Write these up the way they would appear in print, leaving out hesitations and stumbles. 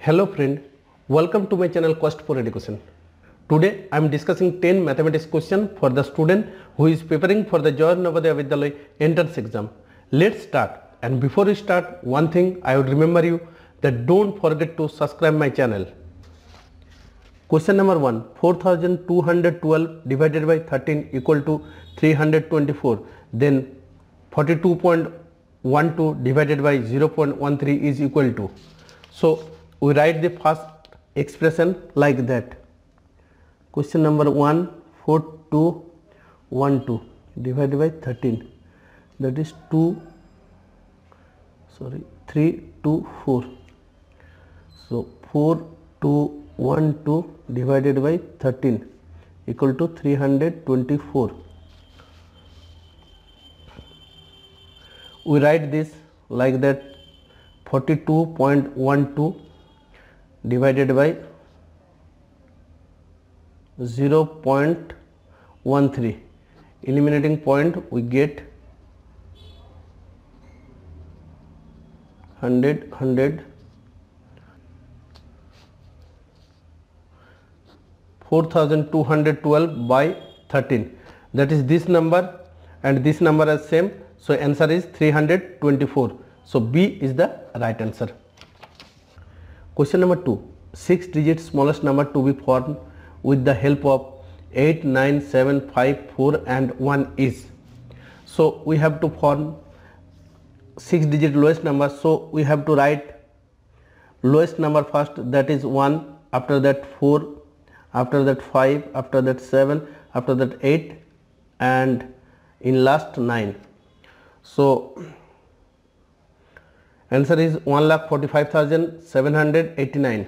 Hello friend, welcome to my channel Quest for Education. Today I am discussing 10 mathematics questions for the student who is preparing for the Joy Navodaya Vidyalaya entrance exam. Let's start, and before we start, one thing I would remember you that don't forget to subscribe my channel. Question number 1, 4212 divided by 13 equal to 324, then 42.12 divided by 0.13 is equal to. So we write the first expression like that. Question number 1, 4212 divided by 13, that is 324. So 4212 divided by 13 equal to 324. We write this like that: 42.12 divided by 0.13. Eliminating point, we get 100. 4212 by 13, that is this number and this number are same, so answer is 324. So B is the right answer. Question number 2, 6 digit smallest number to be formed with the help of 8, 9, 7, 5, 4 and 1 is. So we have to form 6 digit lowest number, so we have to write lowest number first, that is 1, after that 4, after that 5, after that 7, after that 8 and in last 9. So answer is 1,45,789.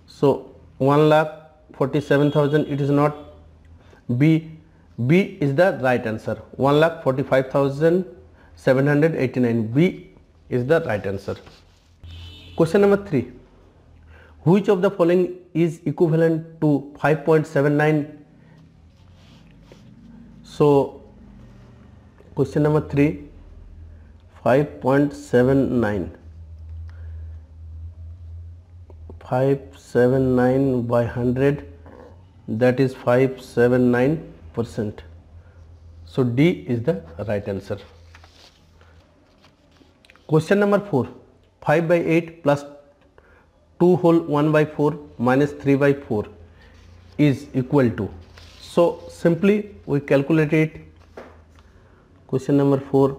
So 1,47,000, it is not. B is the right answer. 1,45,789. B is the right answer. Question number 3. Which of the following is equivalent to 5.79? So question number 3, 5.79. 579 by 100, that is 579%. So D is the right answer. Question number 4, 5 by 8 plus 2 whole 1 by 4 minus 3 by 4 is equal to. So simply we calculate it. Question number 4,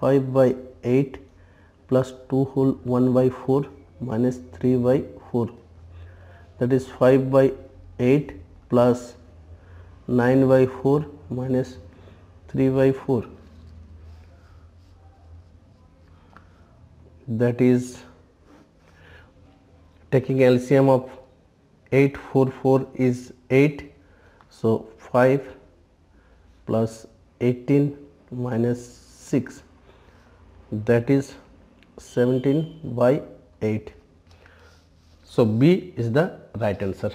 5 by 8 plus 2 whole 1 by 4 minus 3 by 4, that is 5 by 8 plus 9 by 4 minus 3 by 4, that is taking LCM of 8, 4, 4 is 8. So 5 plus 18 minus 6, that is 17 by 8. So B is the right answer.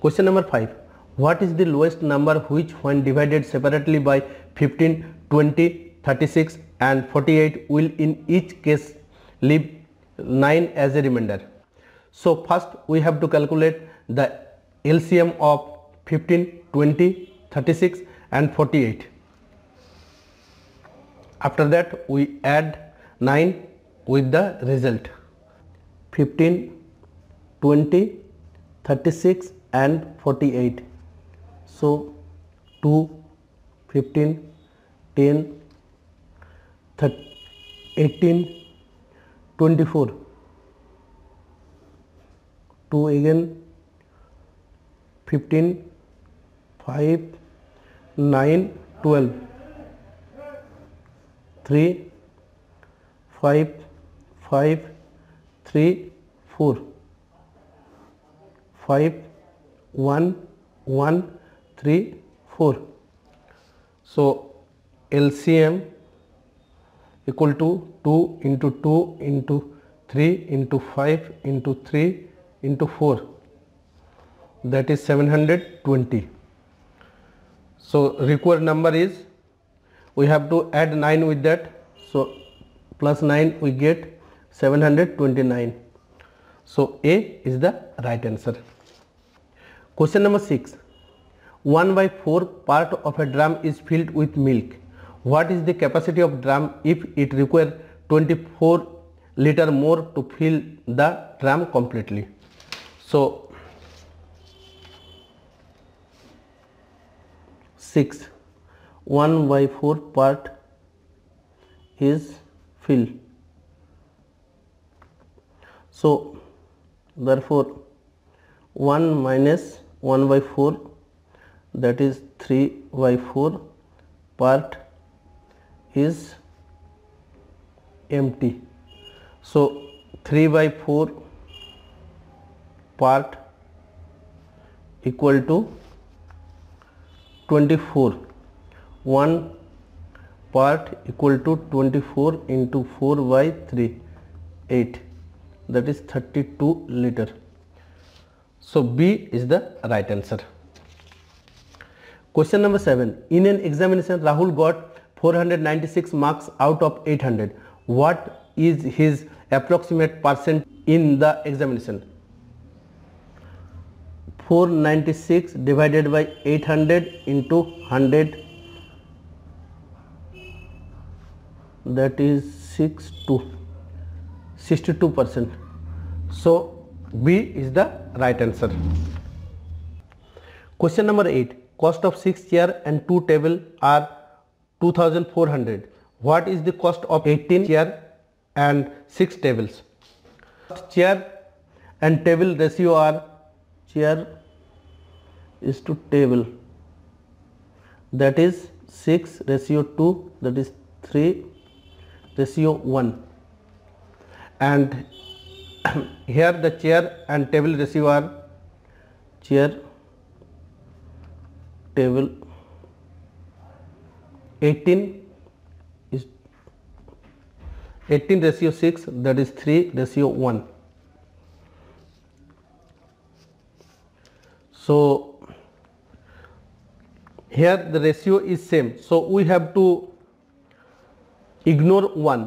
Question number 5. What is the lowest number which when divided separately by 15, 20, 36 and 48 will in each case leave 9 as a remainder? So first we have to calculate the LCM of 15, 20, 36 and 48. After that we add 9 with the result: 15, 20, 36 and 48. So 2, 15, 10, 18, 24. 2 again, 15, 5, 9, 12. 3, 5, 5, 3, 4. 5, 1, 1, 3, 4. So LCM equal to 2 into 2 into 3 into 5 into 3 into 4, that is 720. So required number is, we have to add 9 with that, so plus 9 we get 729. So A is the right answer. Question number 6. 1/4 part of a drum is filled with milk. What is the capacity of drum if it requires 24 liter more to fill the drum completely? So 6, 1/4 part is filled. So therefore 1 minus 1/4, that is 3/4 part is empty. So 3/4 part equal to 24. 1 part equal to 24 into 4/3, 8, that is 32 liter. So B is the right answer. Question number 7. In an examination, Rahul got 496 marks out of 800. What is his approximate percent in the examination? 496 divided by 800 into 100, that is 62%. So B is the right answer. Question number 8. Cost of 6 chair and 2 table are 2400. What is the cost of 18 chair and 6 tables? Chair and table ratio are chair is to table, that is 6:2, that is 3:1, and here the chair and table ratio are chair table 18 is 18:6, that is 3:1. So here the ratio is same, so we have to ignore one,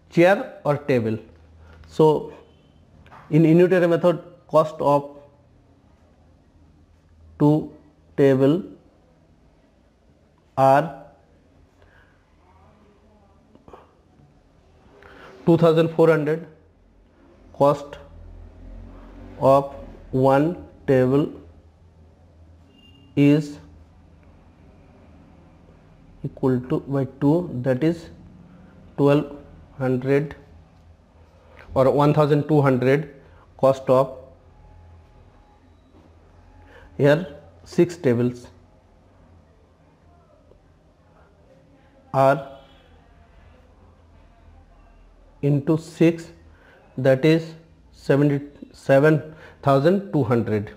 chair or table. So in unitary method, cost of 2 table are 2400, cost of 1 table is equal to by 2, that is 1200 or 1200. Cost of here 6 tables are into 6, that is 77,200.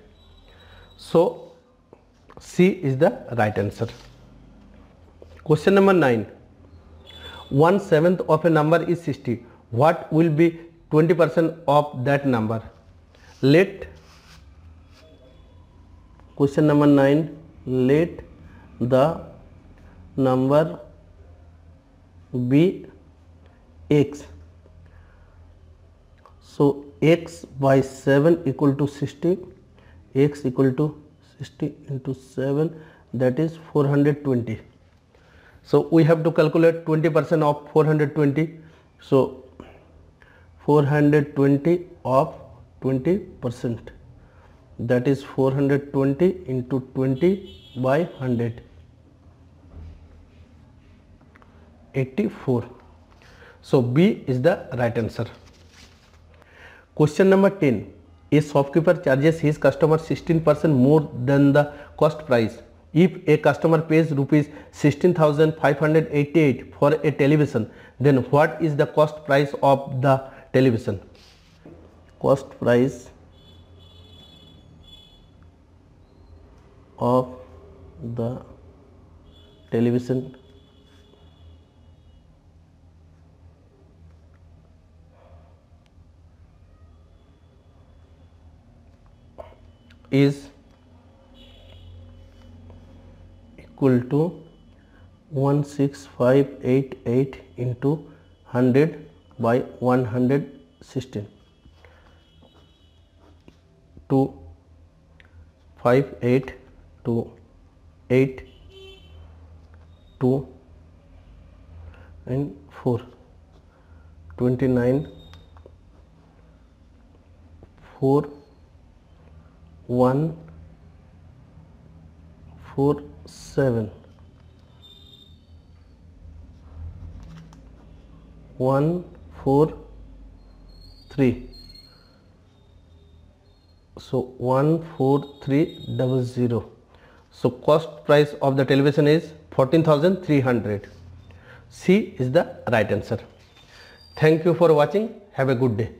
So C is the right answer. Question number 9. 1/7 of a number is 60. What will be 20% of that number? Let question number 9, let the number be x. So x by 7 equal to 60, x equal to 60 into 7, that is 420. So we have to calculate 20% of 420. So 420 of 20%, that is 420 into 20 by 100, 84. So B is the right answer. Question number 10. A shopkeeper charges his customer 16% more than the cost price. If a customer pays rupees 16,588 for a television, then what is the cost price of the television? Cost price of the television is equal to 16588 into 100 by 116. 2 5 8 2 8 2 and 4 29 4 1 4 7 1 4 3. So 14300. So cost price of the television is 14,300. C is the right answer. Thank you for watching. Have a good day.